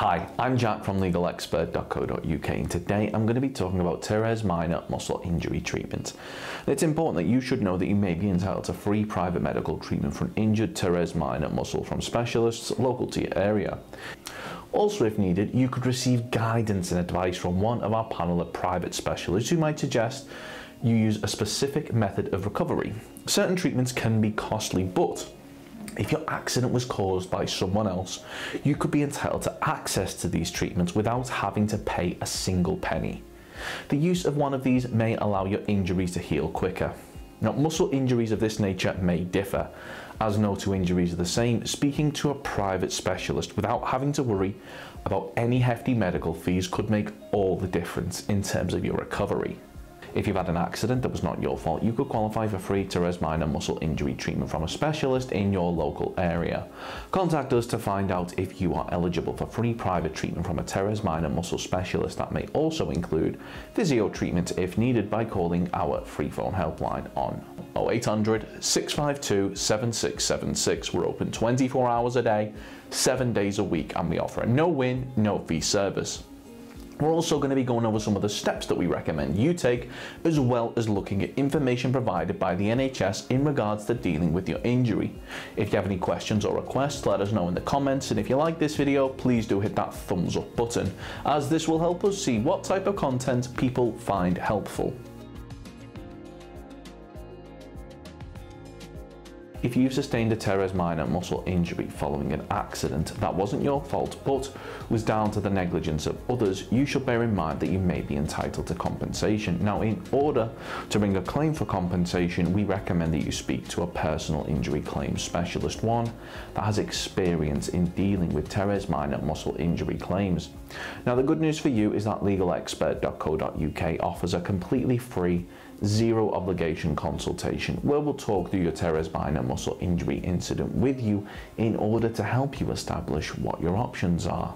Hi, I'm Jack from legalexpert.co.uk and today I'm going to be talking about Teres Minor muscle injury treatment. It's important that you should know that you may be entitled to free private medical treatment for an injured Teres Minor muscle from specialists local to your area. Also, if needed, you could receive guidance and advice from one of our panel of private specialists who might suggest you use a specific method of recovery. Certain treatments can be costly, but if your accident was caused by someone else, you could be entitled to access to these treatments without having to pay a single penny. The use of one of these may allow your injuries to heal quicker. Now, muscle injuries of this nature may differ, as no two injuries are the same. Speaking to a private specialist without having to worry about any hefty medical fees could make all the difference in terms of your recovery. If you've had an accident that was not your fault, you could qualify for free Teres Minor muscle injury treatment from a specialist in your local area. Contact us to find out if you are eligible for free private treatment from a Teres Minor muscle specialist. That may also include physio treatment if needed by calling our free phone helpline on 0800 652 7676. We're open 24 hours a day, 7 days a week, and we offer a no-win, no-fee service. We're also going to be going over some of the steps that we recommend you take, as well as looking at information provided by the NHS in regards to dealing with your injury. If you have any questions or requests, let us know in the comments, and if you like this video, please do hit that thumbs up button, as this will help us see what type of content people find helpful. If you've sustained a Teres Minor muscle injury following an accident that wasn't your fault but was down to the negligence of others, you should bear in mind that you may be entitled to compensation. Now, in order to bring a claim for compensation, we recommend that you speak to a personal injury claims specialist, one that has experience in dealing with Teres Minor muscle injury claims. Now, the good news for you is that legalexpert.co.uk offers a completely free, zero obligation consultation where we'll talk through your Teres Minor muscle injury incident with you in order to help you establish what your options are.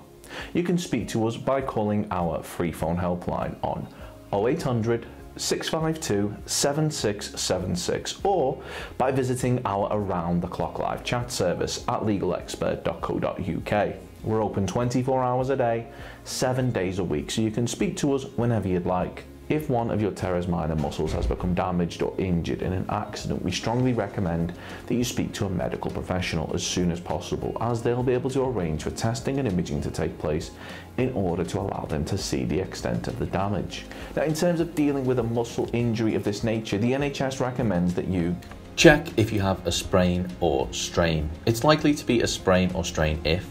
You can speak to us by calling our free phone helpline on 0800 652 7676 or by visiting our around-the-clock live chat service at legalexpert.co.uk. We're open 24 hours a day, 7 days a week, so you can speak to us whenever you'd like. If one of your Teres Minor muscles has become damaged or injured in an accident, we strongly recommend that you speak to a medical professional as soon as possible, as they'll be able to arrange for testing and imaging to take place in order to allow them to see the extent of the damage. Now, in terms of dealing with a muscle injury of this nature, the NHS recommends that you check if you have a sprain or strain. It's likely to be a sprain or strain if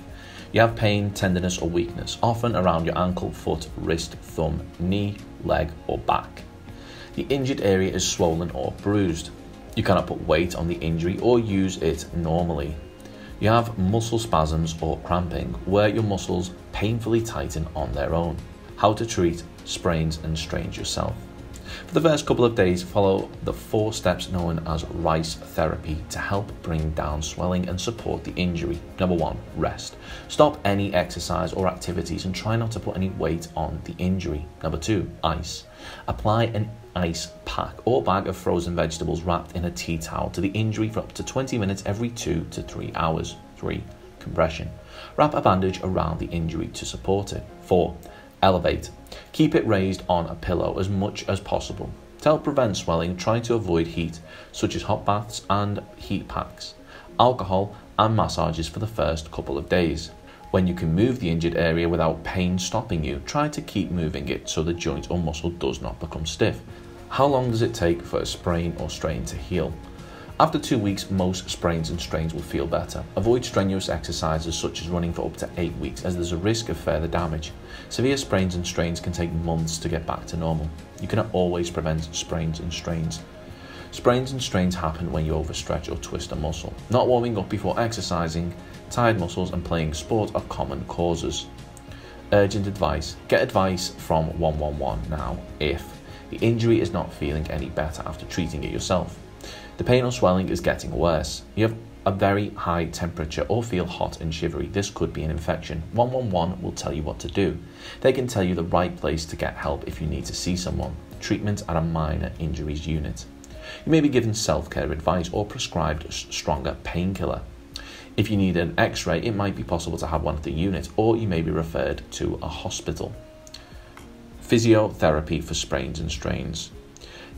you have pain, tenderness or weakness, often around your ankle, foot, wrist, thumb, knee, leg or back. The injured area is swollen or bruised. You cannot put weight on the injury or use it normally. You have muscle spasms or cramping, where your muscles painfully tighten on their own. How to treat sprains and strains yourself. For the first couple of days, follow the 4 steps known as RICE therapy to help bring down swelling and support the injury. Number 1, rest. Stop any exercise or activities and try not to put any weight on the injury. Number 2, ice. Apply an ice pack or bag of frozen vegetables wrapped in a tea towel to the injury for up to 20 minutes every 2 to 3 hours. 3, compression. Wrap a bandage around the injury to support it. 4, elevate. Keep it raised on a pillow as much as possible. To help prevent swelling, try to avoid heat, such as hot baths and heat packs, alcohol and massages for the first couple of days. When you can move the injured area without pain stopping you, try to keep moving it so the joint or muscle does not become stiff. How long does it take for a sprain or strain to heal? After 2 weeks, most sprains and strains will feel better. Avoid strenuous exercises such as running for up to 8 weeks, as there's a risk of further damage. Severe sprains and strains can take months to get back to normal. You cannot always prevent sprains and strains. Sprains and strains happen when you overstretch or twist a muscle. Not warming up before exercising, tired muscles and playing sport are common causes. Urgent advice. Get advice from 111 now if the injury is not feeling any better after treating it yourself. The pain or swelling is getting worse. You have a very high temperature or feel hot and shivery. This could be an infection. 111 will tell you what to do. They can tell you the right place to get help if you need to see someone. Treatment at a minor injuries unit. You may be given self-care advice or prescribed stronger painkiller. If you need an x-ray, it might be possible to have one at the unit, or you may be referred to a hospital. Physiotherapy for sprains and strains.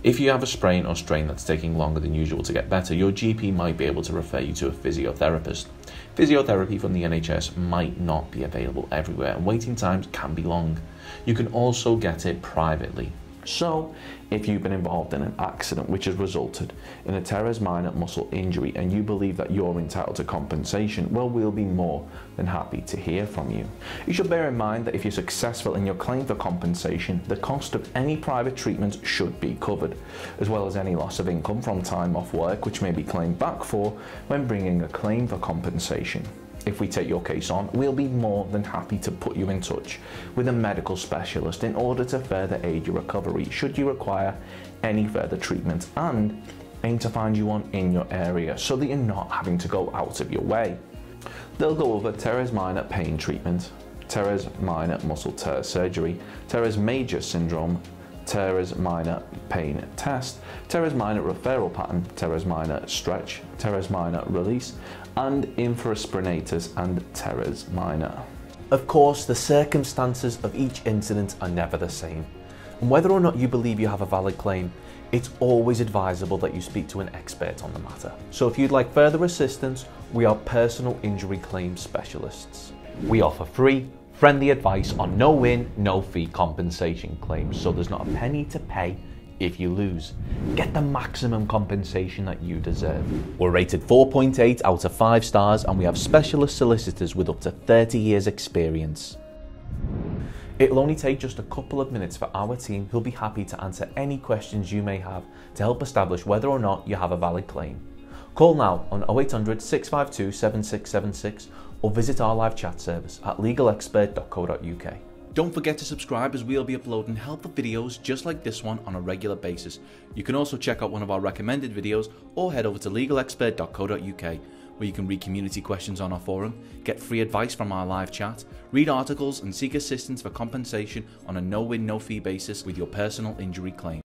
If you have a sprain or strain that's taking longer than usual to get better, your GP might be able to refer you to a physiotherapist. Physiotherapy from the NHS might not be available everywhere, and waiting times can be long. You can also get it privately. So, if you've been involved in an accident which has resulted in a teres minor muscle injury and you believe that you're entitled to compensation, well, we'll be more than happy to hear from you. You should bear in mind that if you're successful in your claim for compensation, the cost of any private treatment should be covered, as well as any loss of income from time off work which may be claimed back for when bringing a claim for compensation. If we take your case on, we'll be more than happy to put you in touch with a medical specialist in order to further aid your recovery should you require any further treatment, and aim to find you one in your area so that you're not having to go out of your way. They'll go over teres minor pain treatment, teres minor muscle tear surgery, teres major syndrome, teres minor pain test, teres minor referral pattern, teres minor stretch, teres minor release, and infraspinatus and teres minor. Of course, the circumstances of each incident are never the same, and whether or not you believe you have a valid claim, it's always advisable that you speak to an expert on the matter. So if you'd like further assistance, we are personal injury claim specialists. We offer free, friendly advice on no win, no fee compensation claims, so there's not a penny to pay if you lose. Get the maximum compensation that you deserve. We're rated 4.8 out of 5 stars, and we have specialist solicitors with up to 30 years experience. It'll only take just a couple of minutes for our team, who'll be happy to answer any questions you may have to help establish whether or not you have a valid claim. Call now on 0800 652 7676 or visit our live chat service at legalexpert.co.uk. Don't forget to subscribe, as we'll be uploading helpful videos just like this one on a regular basis. You can also check out one of our recommended videos or head over to legalexpert.co.uk, where you can read community questions on our forum, get free advice from our live chat, read articles and seek assistance for compensation on a no-win, no-fee basis with your personal injury claim.